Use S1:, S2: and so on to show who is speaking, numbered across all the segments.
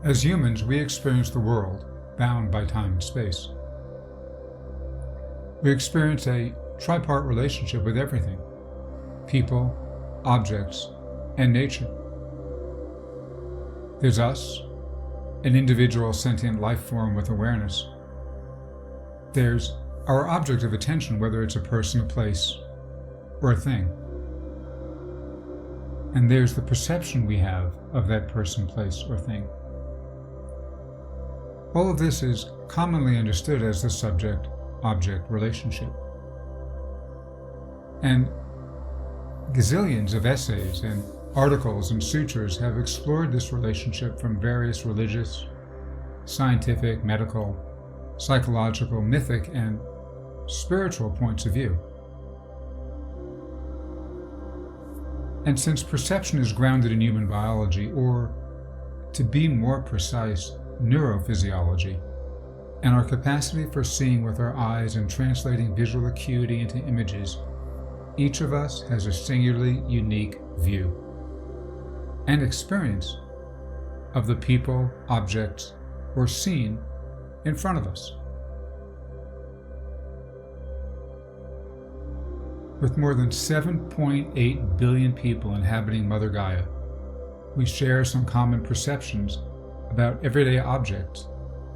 S1: As humans, we experience the world bound by time and space. We experience a tripart relationship with everything: people, objects, and nature. There's us, an individual sentient life form with awareness. There's our object of attention, whether it's a person, a place, or a thing. And there's the perception we have of that person, place, or thing. All of this is commonly understood as the subject-object relationship. And gazillions of essays and articles and sutras have explored this relationship from various religious, scientific, medical, psychological, mythic, and spiritual points of view. And since perception is grounded in human biology, or to be more precise, neurophysiology, and our capacity for seeing with our eyes and translating visual acuity into images, each of us has a singularly unique view and experience of the people, objects, or scene in front of us. With more than 7.8 billion people inhabiting Mother Gaia, we share some common perceptions about everyday objects,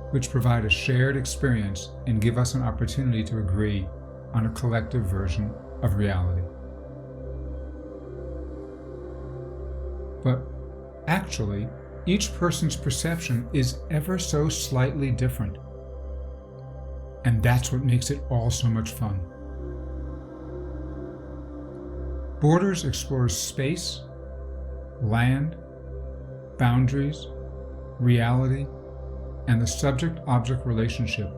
S1: which provide a shared experience and give us an opportunity to agree on a collective version of reality. But actually, each person's perception is ever so slightly different. And that's what makes it all so much fun. Borders explores space, land, boundaries, reality, and the subject-object relationship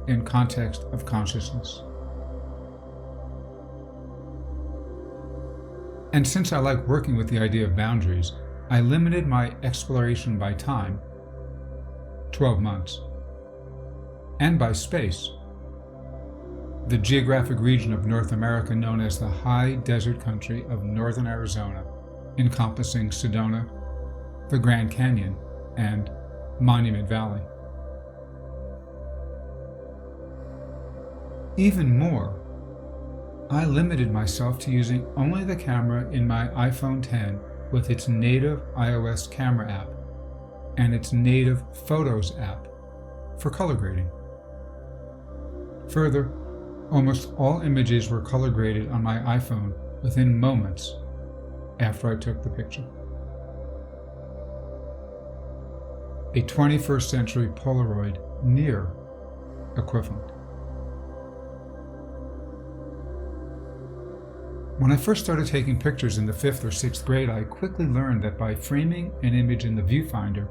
S1: in context of consciousness. And since I like working with the idea of boundaries, I limited my exploration by time, 12 months, and by space, the geographic region of North America known as the high desert country of northern Arizona, encompassing Sedona, the Grand Canyon, and Monument Valley. Even more, I limited myself to using only the camera in my iPhone X with its native iOS camera app and its native Photos app for color grading. Further, almost all images were color graded on my iPhone within moments after I took the picture. A 21st century Polaroid near equivalent. When I first started taking pictures in the 5th or 6th grade, I quickly learned that by framing an image in the viewfinder,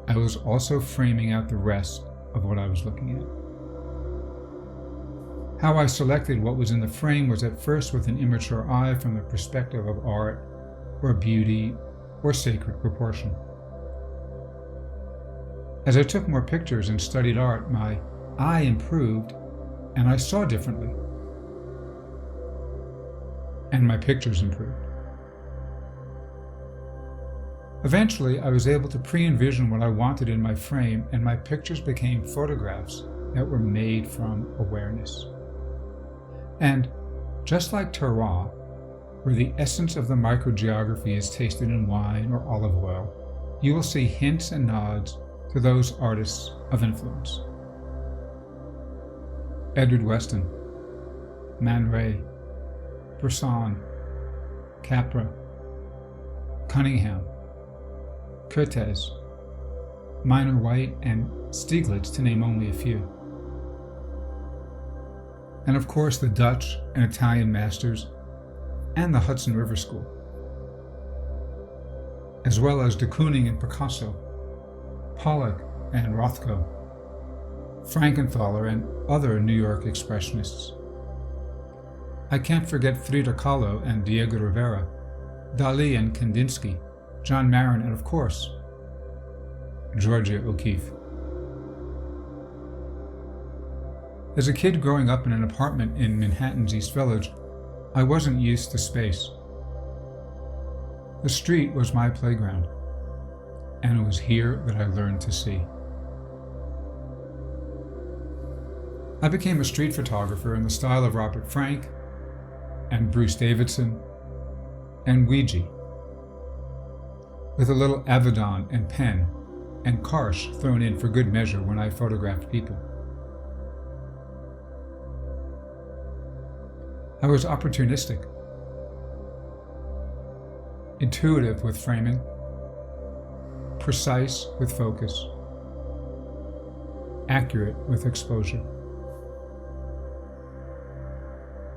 S1: I was also framing out the rest of what I was looking at. How I selected what was in the frame was at first with an immature eye from the perspective of art, or beauty, or sacred proportion. As I took more pictures and studied art, my eye improved and I saw differently. And my pictures improved. Eventually, I was able to pre-envision what I wanted in my frame, and my pictures became photographs that were made from awareness. And just like terroir, where the essence of the microgeography is tasted in wine or olive oil, you will see hints and nods to those artists of influence. Edward Weston, Man Ray, Bresson, Capra, Cunningham, Curtez, Minor White, and Stieglitz, to name only a few. And of course the Dutch and Italian masters and the Hudson River School, as well as de Kooning and Picasso, Pollock and Rothko, Frankenthaler and other New York expressionists. I can't forget Frida Kahlo and Diego Rivera, Dali and Kandinsky, John Marin, and of course, Georgia O'Keeffe. As a kid growing up in an apartment in Manhattan's East Village, I wasn't used to space. The street was my playground, and it was here that I learned to see. I became a street photographer in the style of Robert Frank and Bruce Davidson and Ouija, with a little Avedon and pen and Karsh thrown in for good measure when I photographed people. I was opportunistic, intuitive with framing, precise with focus, accurate with exposure.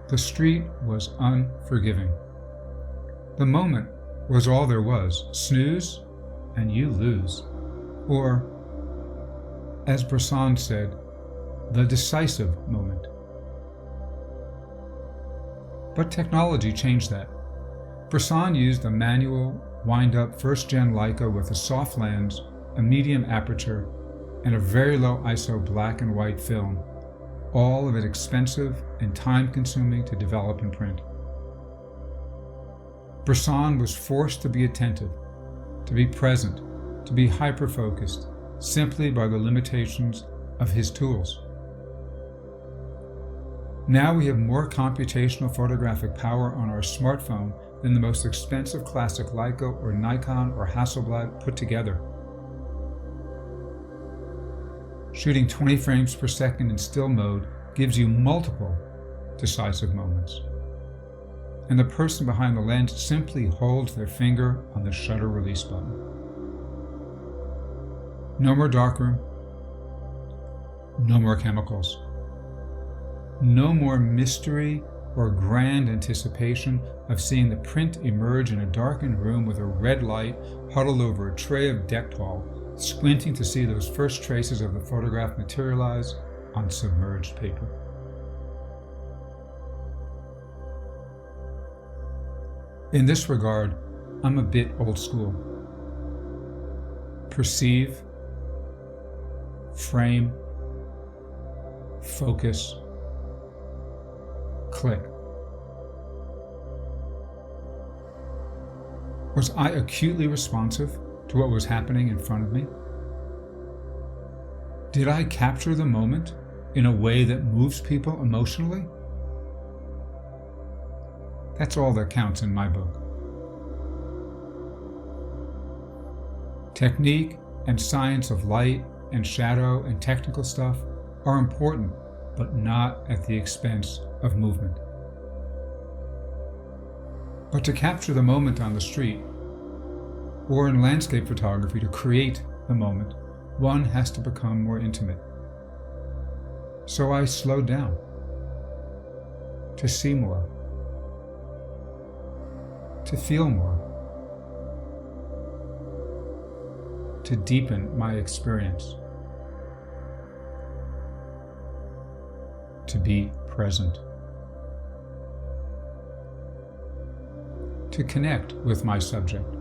S1: The street was unforgiving. The moment was all there was. Snooze and you lose. Or, as Bresson said, the decisive moment. But technology changed that. Bresson used a manual, wind-up first-gen Leica with a soft lens, a medium aperture, and a very low ISO black and white film, all of it expensive and time-consuming to develop and print. Bresson was forced to be attentive, to be present, to be hyper-focused, simply by the limitations of his tools. Now we have more computational photographic power on our smartphone than the most expensive classic Leica or Nikon or Hasselblad put together. Shooting 20 frames per second in still mode gives you multiple decisive moments. And the person behind the lens simply holds their finger on the shutter release button. No more darkroom, no more chemicals. No more mystery or grand anticipation of seeing the print emerge in a darkened room with a red light huddled over a tray of Dectol, squinting to see those first traces of the photograph materialize on submerged paper. In this regard, I'm a bit old school. Perceive, frame, focus, click. Was I acutely responsive to what was happening in front of me? Did I capture the moment in a way that moves people emotionally? That's all that counts in my book. Technique and science of light and shadow and technical stuff are important, but not at the expense of movement. But to capture the moment on the street, or in landscape photography to create the moment, one has to become more intimate. So I slowed down to see more, to feel more, to deepen my experience, to be present, to connect with my subject.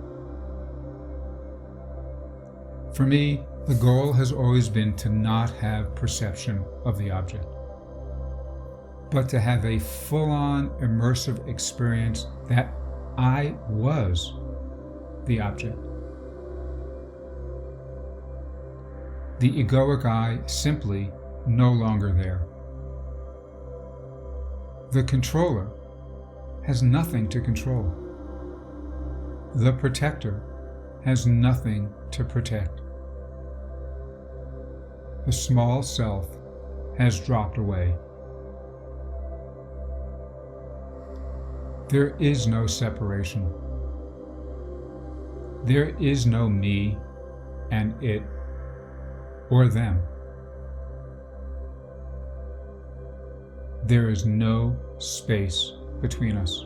S1: For me, the goal has always been to not have perception of the object, but to have a full-on immersive experience that I was the object. The egoic I simply no longer there. The controller has nothing to control. The protector has nothing to protect. The small self has dropped away. There is no separation. There is no me and it or them. There is no space between us.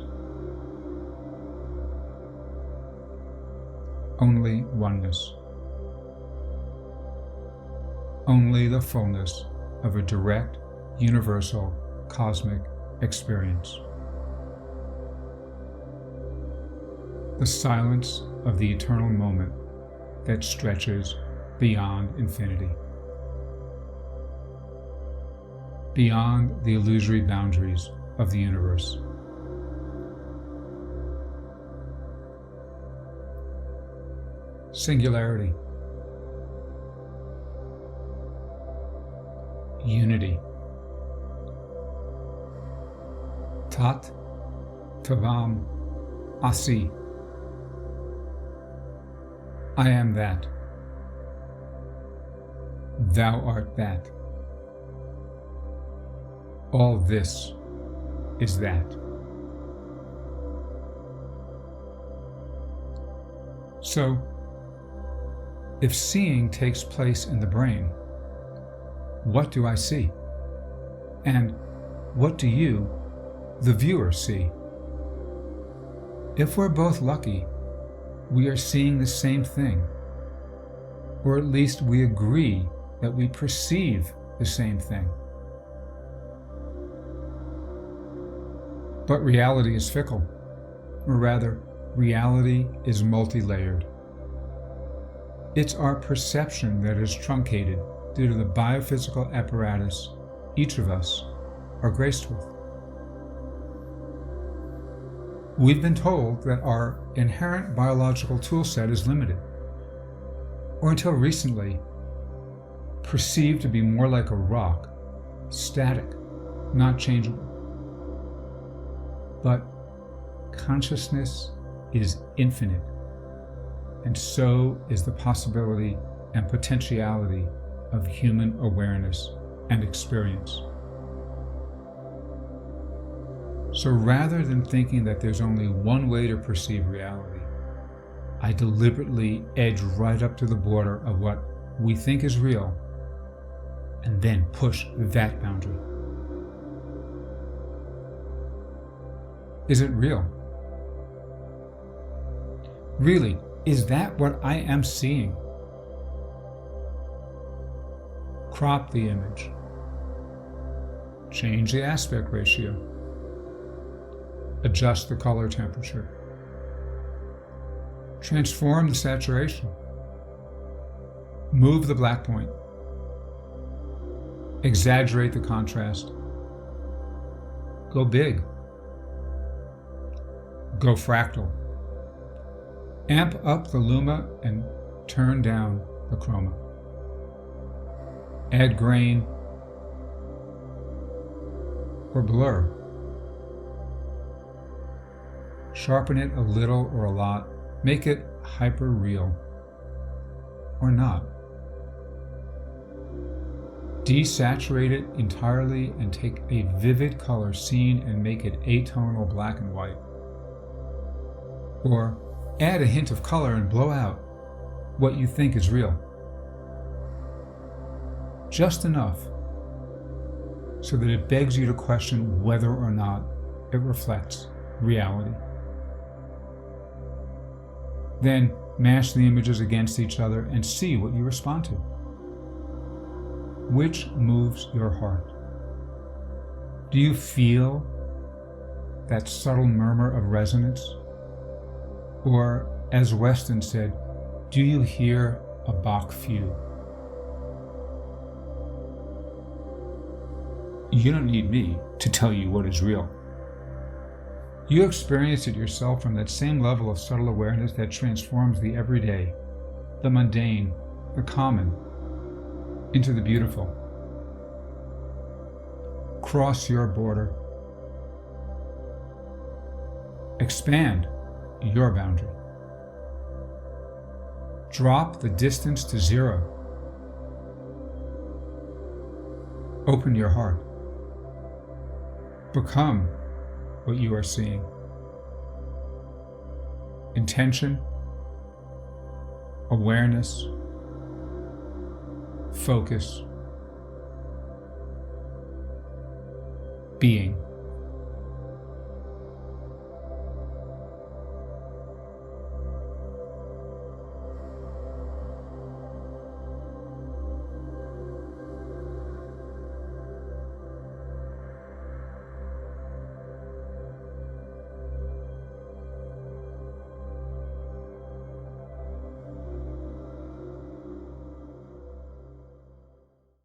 S1: Only oneness. Only the fullness of a direct, universal, cosmic experience. The silence of the eternal moment that stretches beyond infinity, beyond the illusory boundaries of the universe. Singularity. unity. Tat Tavam Asi. I am that. Thou art that. All this is that. So, if seeing takes place in the brain, what do I see? And what do you, the viewer, see? If we're both lucky, we are seeing the same thing, or at least we agree that we perceive the same thing. But reality is fickle, or rather, reality is multi-layered. It's our perception that is truncated due to the biophysical apparatus each of us are graced with. We've been told that our inherent biological toolset is limited, or until recently, perceived to be more like a rock, static, not changeable. But consciousness is infinite, and so is the possibility and potentiality of human awareness and experience. So rather than thinking that there's only one way to perceive reality, I deliberately edge right up to the border of what we think is real, and then push that boundary. Is it real? Really, is that what I am seeing? Crop the image. Change the aspect ratio. Adjust the color temperature. Transform the saturation. Move the black point. Exaggerate the contrast. Go big. Go fractal. Amp up the luma and turn down the chroma. Add grain or blur. Sharpen it a little or a lot. Make it hyper-real or not. Desaturate it entirely and take a vivid color scene and make it atonal black and white. Or add a hint of color and blow out what you think is real. Just enough so that it begs you to question whether or not it reflects reality. Then mash the images against each other and see what you respond to. Which moves your heart? Do you feel that subtle murmur of resonance? Or, as Weston said, do you hear a Bach fugue? You don't need me to tell you what is real. You experience it yourself from that same level of subtle awareness that transforms the everyday, the mundane, the common, into the beautiful. Cross your border. Expand your boundary. Drop the distance to zero. Open your heart. Become what you are seeing. Intention, awareness, focus, being.